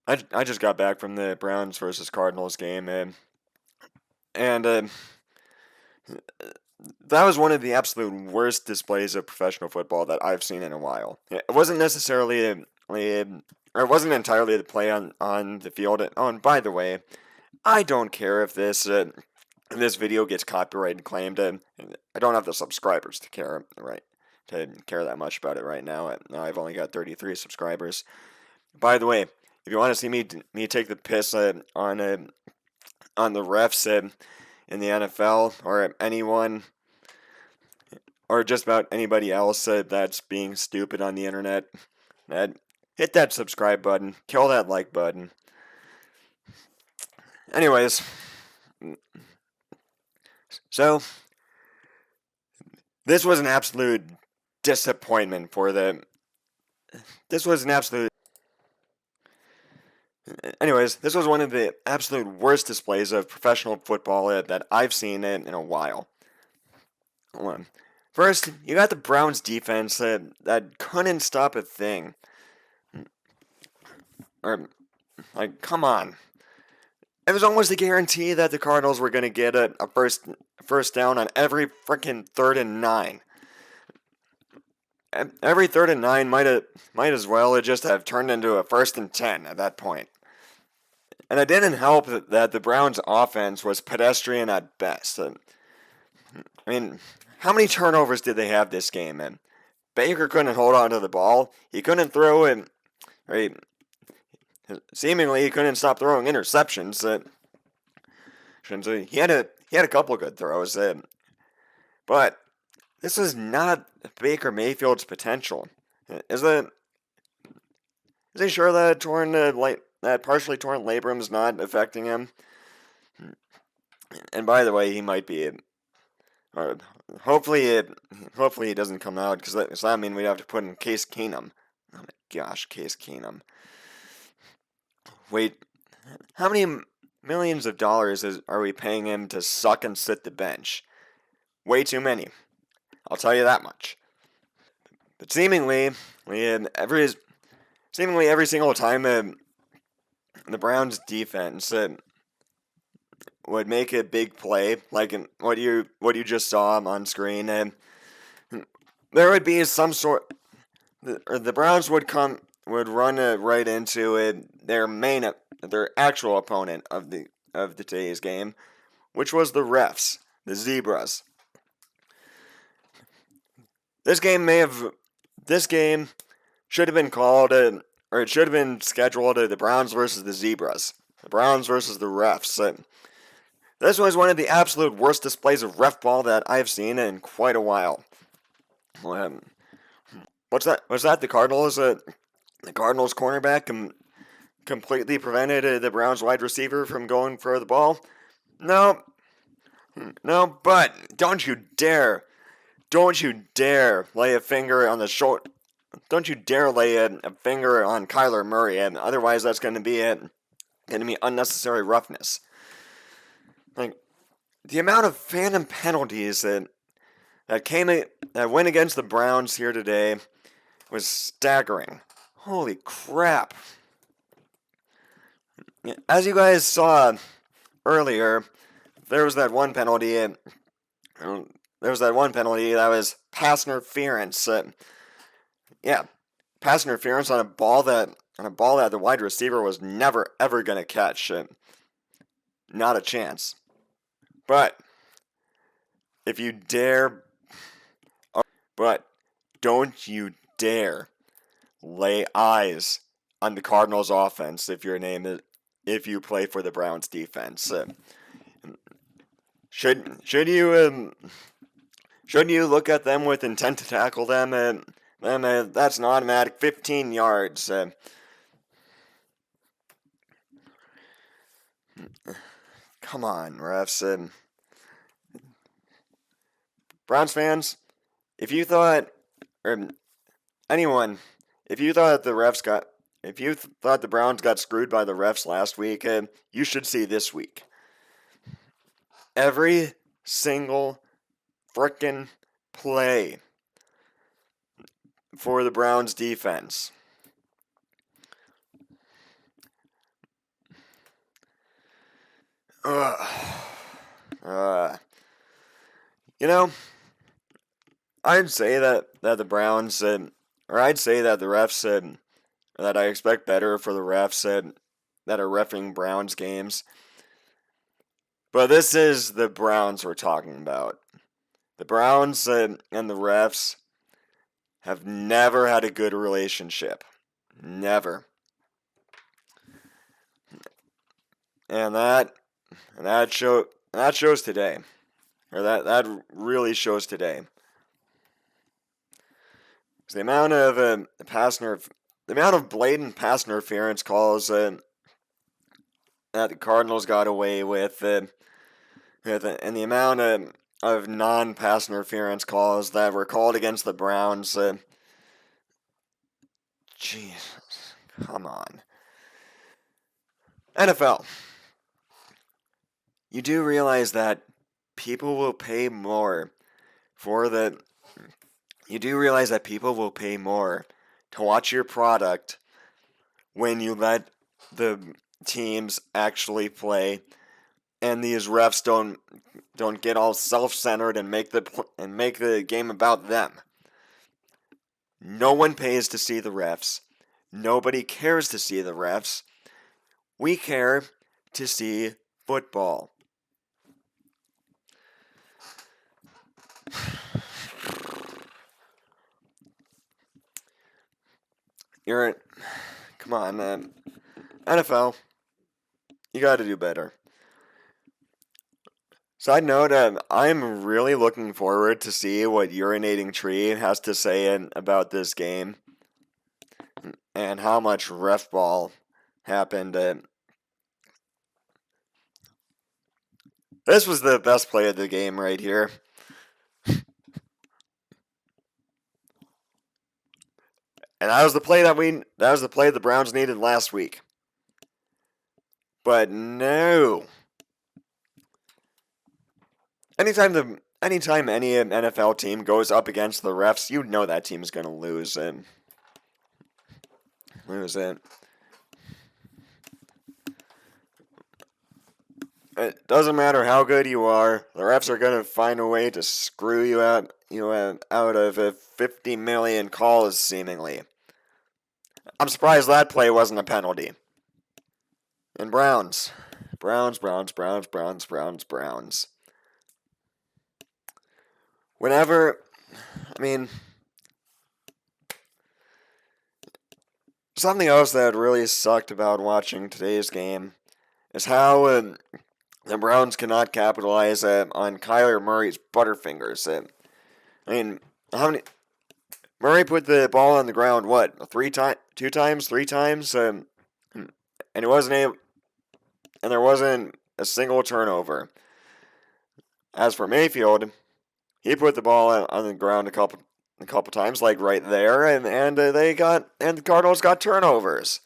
I just got back from the Browns versus Cardinals game, and that was one of the absolute worst displays of professional football that I've seen in a while. It wasn't necessarily or it wasn't entirely the play on the field. Oh, and by the way, I don't care if this video gets copyright claimed. I don't have the subscribers to care, right? To care that much about it right now. I've only got 33 subscribers. By the way, if you want to see me take the piss on the refs in the NFL or anyone or just about anybody else that's being stupid on the internet, hit that subscribe button, kill that like button. Anyways, so this was an absolute disappointment for the. This was an absolute. Anyways, this was one of the absolute worst displays of professional football that I've seen in a while. First, you got the Browns defense that couldn't stop a thing. Or, like, come on. It was almost a guarantee that the Cardinals were going to get a first down on every freaking 3rd and 9. Every 3rd and 9 might as well just have turned into a 1st and 10 at that point. And it didn't help that the Browns' offense was pedestrian at best. I mean, how many turnovers did they have this game? And Baker couldn't hold on to the ball. He couldn't throw it. Right? Seemingly, he couldn't stop throwing interceptions. He had a couple good throws. But this is not Baker Mayfield's potential. Is he sure that that partially torn labrum's not affecting him? And by the way, he might be. Or hopefully he doesn't come out because that means we'd have to put in Case Keenum. Oh my gosh, Case Keenum. Wait, how many millions of dollars are we paying him to suck and sit the bench? Way too many. I'll tell you that much. But seemingly every single time the Browns defense would make a big play, like in what you just saw on screen, and there would be some sort. The Browns would run right into their actual opponent of today's game, which was the refs, the Zebras. This game should have been called, or it should have been scheduled the Browns versus the Zebras, the Browns versus the refs. This was one of the absolute worst displays of ref ball that I've seen in quite a while. What's that? Was that the Cardinals? The Cardinals cornerback completely prevented the Browns wide receiver from going for the ball? No, but don't you dare lay a finger on the short. Don't you dare lay a finger on Kyler Murray, and otherwise that's going to be unnecessary roughness. Like the amount of phantom penalties that went against the Browns here today was staggering. Holy crap! As you guys saw earlier, there was that one penalty. There was that one penalty that was pass interference. Pass interference on a ball that the wide receiver was never ever gonna catch. Not a chance. But if you dare, but don't you dare lay eyes on the Cardinals offense if you play for the Browns defense. Should you look at them with intent to tackle them? That's an automatic 15 yards. Come on, refs. Browns fans, if you thought, or anyone, if you thought the Browns got screwed by the refs last week, you should see this week. Every single frickin' play for the Browns defense Uh, you know, I'd say that the Browns, or I'd say that the refs, that I expect better for the refs that are reffing Browns games. But this is the Browns we're talking about. The Browns and the refs have never had a good relationship. Never. And that shows today. Or that really shows today. The amount of the amount of blatant pass interference calls that the Cardinals got away with, and the amount of non-pass interference calls that were called against the Browns. Jesus, come on. NFL. You do realize that people will pay more for the. You do realize that people will pay more to watch your product when you let the teams actually play, and these refs don't get all self-centered and make the game about them. No one pays to see the refs. Nobody cares to see the refs. We care to see football. Come on, man. NFL, you got to do better. Side note, I'm really looking forward to see what Urinating Tree has to say about this game and how much REFBALL happened. This was the best play of the game right here. And that was the play the Browns needed last week. But no. Anytime any NFL team goes up against the refs, you know that team is going to lose it. It doesn't matter how good you are. The refs are going to find a way to screw you out of 50 million calls, seemingly. I'm surprised that play wasn't a penalty. And Browns. Whenever, something else that really sucked about watching today's game is how the Browns cannot capitalize on Kyler Murray's butterfingers. How many? Murray put the ball on the ground, what, 3 times, 2 times, 3 times, and it wasn't and there wasn't a single turnover. As for Mayfield, he put the ball on the ground a couple times, like right there, and the Cardinals got turnovers.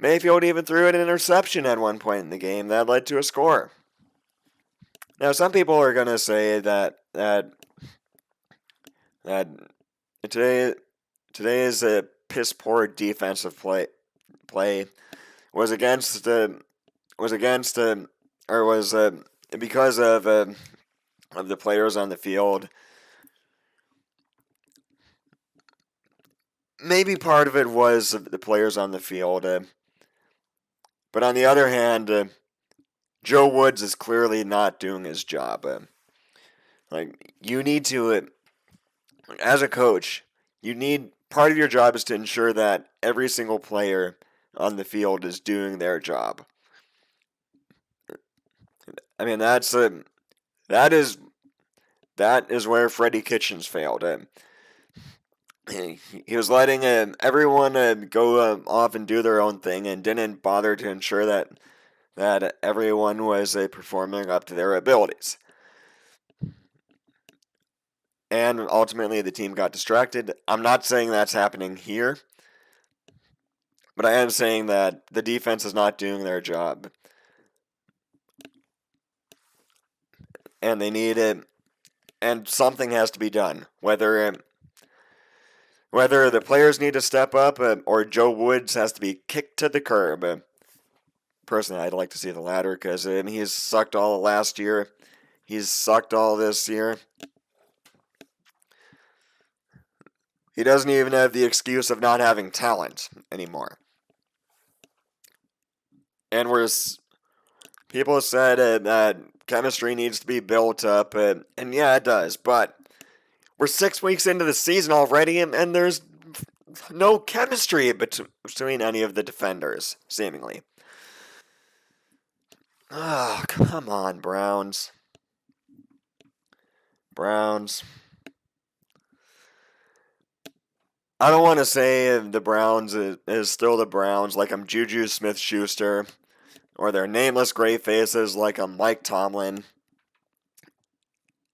Mayfield even threw an interception at one point in the game that led to a score. Now, some people are gonna say that today's a piss poor defensive play was because of the players on the field. Maybe part of it was the players on the field, but on the other hand, Joe Woods is clearly not doing his job. You need to, as a coach, part of your job is to ensure that every single player on the field is doing their job. That is where Freddie Kitchens failed. He was letting everyone go off and do their own thing and didn't bother to ensure that everyone was performing up to their abilities. And ultimately, the team got distracted. I'm not saying that's happening here, but I am saying that the defense is not doing their job. And they need it, and something has to be done. Whether the players need to step up or Joe Woods has to be kicked to the curb. personally, I'd like to see the latter because he's sucked all last year. He's sucked all this year. He doesn't even have the excuse of not having talent anymore. And people said that chemistry needs to be built up, and yeah, it does. But we're 6 weeks into the season already, and there's no chemistry between any of the defenders, seemingly. Oh, come on, Browns. Browns. I don't want to say the Browns is still the Browns like I'm Juju Smith-Schuster, or their nameless gray faces like I'm Mike Tomlin.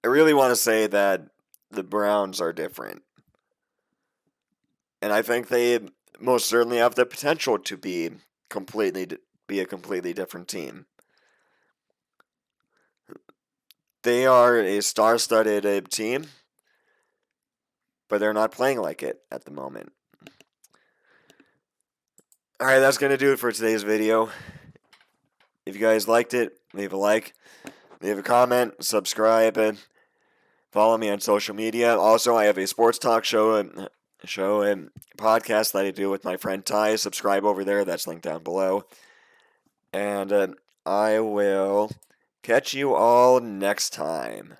I really want to say that the Browns are different. And I think they most certainly have the potential to be a completely different team. They are a star-studded team, but they're not playing like it at the moment. Alright, that's going to do it for today's video. If you guys liked it, leave a like, leave a comment, subscribe, and follow me on social media. Also, I have a sports talk show and podcast that I do with my friend Ty. Subscribe over there. That's linked down below. And I will catch you all next time.